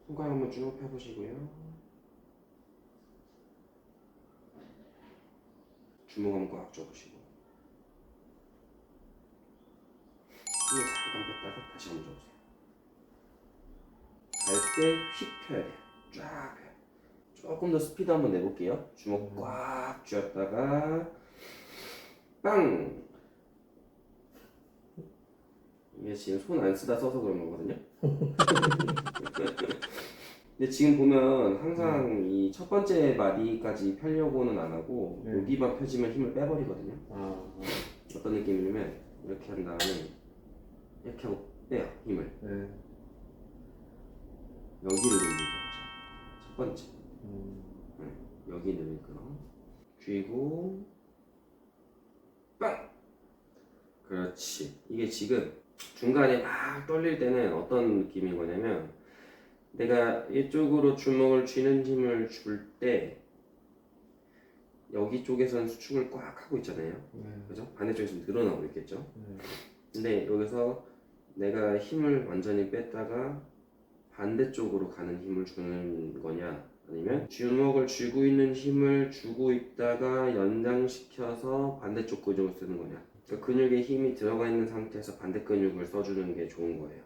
손가락 한번 쭉 펴보시고요. 주먹 한번 꽉 쥐어보시고 힘을 잠깐 뺐다가 다시 한번 줘보세요. 갈 때 휙 펴야 돼요. 쫙 펴요. 조금 더 스피드 한번 내볼게요. 주먹 꽉 쥐었다가 빵! 이게 지금 손 안 쓰다 써서 그런 거거든요. 근데 지금 보면 항상 이 첫 번째 마디까지 펴려고는 안 하고 여기만 펴지면 힘을 빼버리거든요. 어떤 느낌이냐면 이렇게 한 다음에 이렇게 하고 빼요, 힘을. 여기를 늘리는 거죠. 첫 번째. 여기 늘릴 거. 쥐고 빵! 그렇지. 이게 지금 중간에 막 떨릴 때는 어떤 느낌인 거냐면 내가 이쪽으로 주먹을 쥐는 힘을 줄 때 여기 쪽에서는 수축을 꽉 하고 있잖아요. 그죠? 반대쪽에서 늘어나고 있겠죠. 근데 여기서 내가 힘을 완전히 뺐다가 반대쪽으로 가는 힘을 주는 거냐, 아니면 주먹을 쥐고 있는 힘을 주고 있다가 연장시켜서 반대쪽 근육을 쓰는 거냐. 그러니까 근육에 힘이 들어가 있는 상태에서 반대 근육을 써주는 게 좋은 거예요.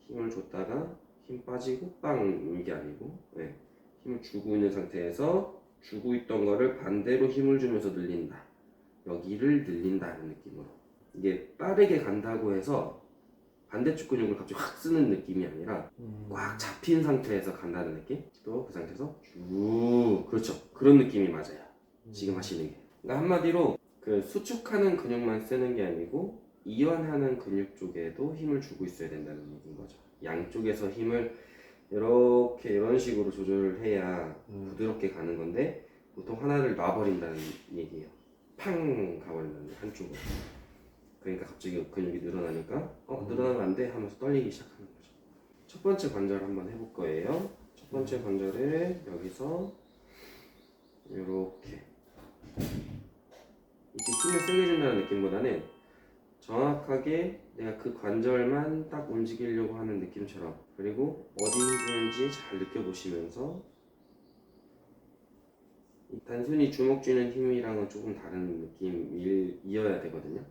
힘을 줬다가 힘 빠지고 빵, 이게 아니고 힘을 주고 있는 상태에서 주고 있던 거를 반대로 힘을 주면서 늘린다. 여기를 늘린다는 느낌으로. 이게 빠르게 간다고 해서 반대쪽 근육을 갑자기 확 쓰는 느낌이 아니라 꽉 잡힌 상태에서 간다는 느낌? 또 그 상태에서 쭉, 그렇죠, 그런 느낌이 맞아요. 지금 하시는 게. 그러니까 한마디로 그 수축하는 근육만 쓰는 게 아니고 이완하는 근육 쪽에도 힘을 주고 있어야 된다는 얘기인 거죠. 양쪽에서 힘을 이렇게 이런 식으로 조절을 해야 부드럽게 가는 건데 보통 하나를 놔버린다는 얘기예요. 팡 가버린다는 게 한쪽으로. 그러니까 갑자기 근육이 늘어나니까 늘어나면 안 돼 하면서 떨리기 시작하는 거죠. 첫 번째 관절 한번 해볼 거예요. 첫 번째 관절에 여기서 이렇게 힘을 세게 준다는 느낌보다는 정확하게 내가 그 관절만 딱 움직이려고 하는 느낌처럼, 그리고 어디 힘주는지 잘 느껴보시면서 단순히 주먹 쥐는 힘이랑은 조금 다른 느낌이어야 되거든요.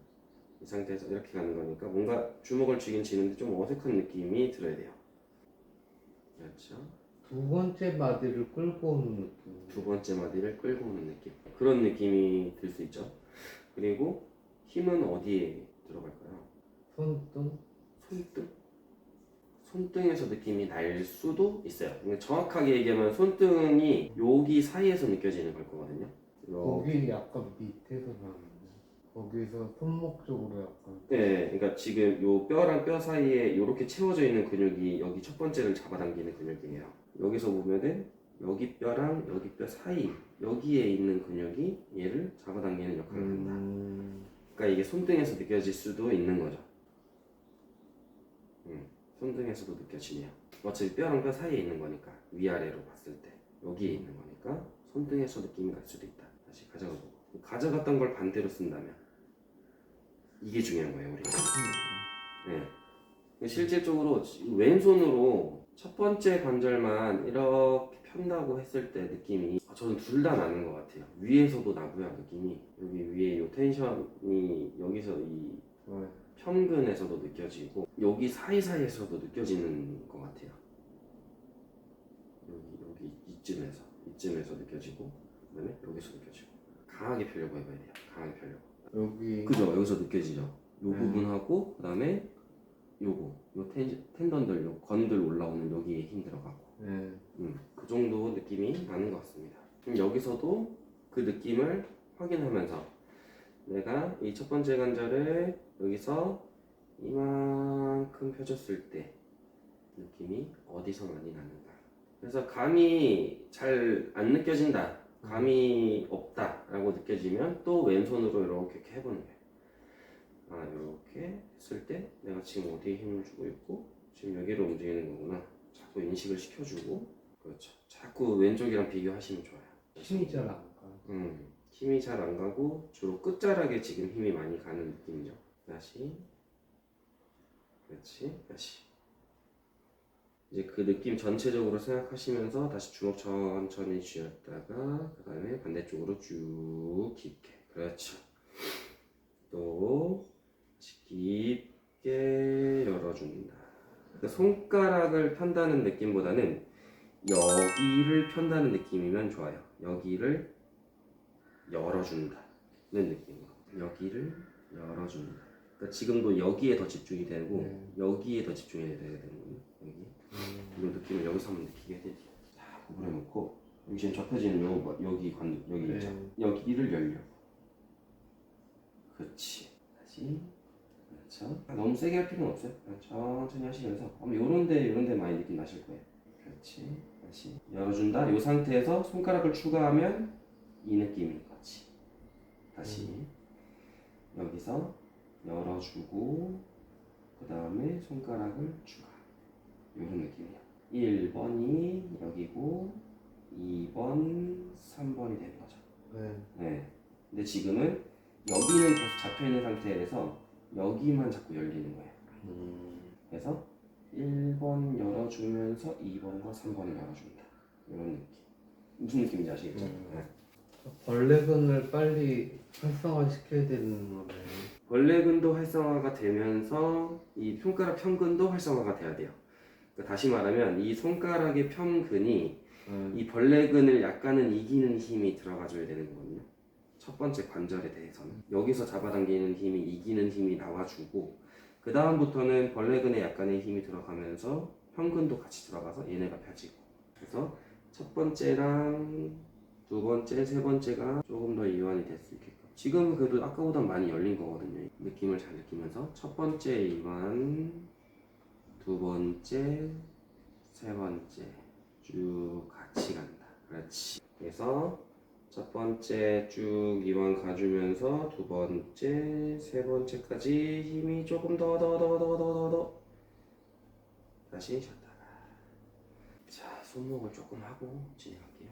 이 상태에서 이렇게 가는 거니까 뭔가 주먹을 쥐긴 쥐는데 좀 어색한 느낌이 들어야 돼요. 그렇죠. 두 번째 마디를 끌고 오는 느낌. 두 번째 마디를 끌고 오는 느낌. 그런 느낌이 들 수 있죠. 그리고 힘은 어디에 들어갈까요? 손등? 손등? 손등에서 느낌이 날 수도 있어요. 근데 정확하게 얘기하면 손등이 여기 사이에서 느껴지는 걸 거거든요. 거기 약간 밑에서 나는데 거기서 손목 쪽으로 약간. 네, 그러니까 지금 요 뼈랑 뼈 사이에 이렇게 채워져 있는 근육이 여기 첫 번째를 잡아당기는 근육이에요. 여기서 보면은 여기 뼈랑 여기 뼈 사이, 여기에 있는 근육이 얘를 잡아당기는 역할을 한다. 그러니까 이게 손등에서 느껴질 수도 있는 거죠. 손등에서도 느껴지네요. 어차피 뼈랑 뼈 사이에 있는 거니까, 위아래로 봤을 때 여기에 있는 거니까 손등에서 느낌이 날 수도 있다. 다시 가져가보고, 가져갔던 걸 반대로 쓴다면 이게 중요한 거예요, 우리가. 네. 실질적으로 왼손으로 첫 번째 관절만 이렇게 편다고 했을 때 느낌이 저는 둘 다 나는 것 같아요. 위에서도 나고요, 느낌이. 여기 위에 이 텐션이 여기서 이 편근에서도 느껴지고 여기 사이사이에서도 느껴지는 것 같아요. 여기 이쯤에서 느껴지고, 그다음에 여기서 느껴지고. 강하게 펴려고 해봐야 돼요. 강하게 펴려고. 여기. 그죠? 여기서 느껴지죠? 요 부분하고 그다음에 요거 요 텐던들, 요 건들 올라오는 여기에 힘 들어가고. 그 정도 느낌이 나는 것 같습니다. 그럼 여기서도 그 느낌을 확인하면서 내가 이 첫 번째 관절을 여기서 이만큼 펴줬을 때 느낌이 어디서 많이 나는가. 그래서 감이 잘 안 느껴진다, 감이 없다 라고 느껴지면 또 왼손으로 이렇게 해보는 거예요. 이렇게 했을 때 내가 지금 어디에 힘을 주고 있고 지금 여기로 움직이는 거구나 자꾸 인식을 시켜주고. 그렇죠. 자꾸 왼쪽이랑 비교하시면 좋아요. 힘이 잘 안 가. 힘이 잘 안 가고 주로 끝자락에 지금 힘이 많이 가는 느낌이죠. 다시. 그렇지. 다시. 이제 그 느낌 전체적으로 생각하시면서 다시 주먹 천천히 쥐었다가 그 다음에 반대쪽으로 쭉 깊게. 그렇죠. 또 다시 깊게 열어준다. 그러니까 손가락을 편다는 느낌보다는 여기를 편다는 느낌이면 좋아요. 여기를 열어준다는 느낌으로. 여기를 열어준다. 그러니까 지금도 여기에 더 집중이 되고 여기에 더 집중이 돼야 되는거든요. 여기. 이 느낌을 여기서 한번 느끼게 해드릴게요. 자, 구부려놓고 여기 지금 접혀지는 여기 있죠. 여기를 열려. 그렇지. 다시. 그렇죠. 너무 세게 할 필요는 없어요. 그냥 천천히 하시면서 아마 요런데 많이 느낌 나실 거예요. 그렇지. 다시 열어준다. 이 상태에서 손가락을 추가하면 이 느낌인 거지. 다시 여기서 열어주고 그 다음에 손가락을 추가. 요런 느낌이에요. 1번이 여기고 2번, 3번이 되는 거죠. 네. 근데 지금은 여기는 계속 잡혀있는 상태에서 여기만 자꾸 열리는 거예요. 그래서 1번 열어주면서 2번과 3번을 열어준다. 이런 느낌. 무슨 느낌인지 아시겠죠? 네. 벌레근을 빨리 활성화시켜야 되는 거네. 벌레근도 활성화가 되면서 이 손가락 편근도 활성화가 돼야 돼요. 그러니까 다시 말하면 이 손가락의 편근이 이 벌레근을 약간은 이기는 힘이 들어가줘야 되는 거거든요. 첫 번째 관절에 대해서는 여기서 잡아당기는 힘이 이기는 힘이 나와주고 그 다음부터는 벌레근에 약간의 힘이 들어가면서 편근도 같이 들어가서 얘네가 펴지고. 그래서 첫 번째랑 두 번째, 세 번째가 조금 더 이완이 될 수 있게끔. 지금은 그래도 아까보다 많이 열린 거거든요. 느낌을 잘 느끼면서 첫 번째 이완, 두 번째, 세 번째 쭉 같이 간다. 그렇지. 그래서 첫 번째 쭉 이완 가주면서 두 번째, 세 번째까지 힘이 조금 더 다시 쉬었다가. 자, 손목을 조금 하고 진행할게요.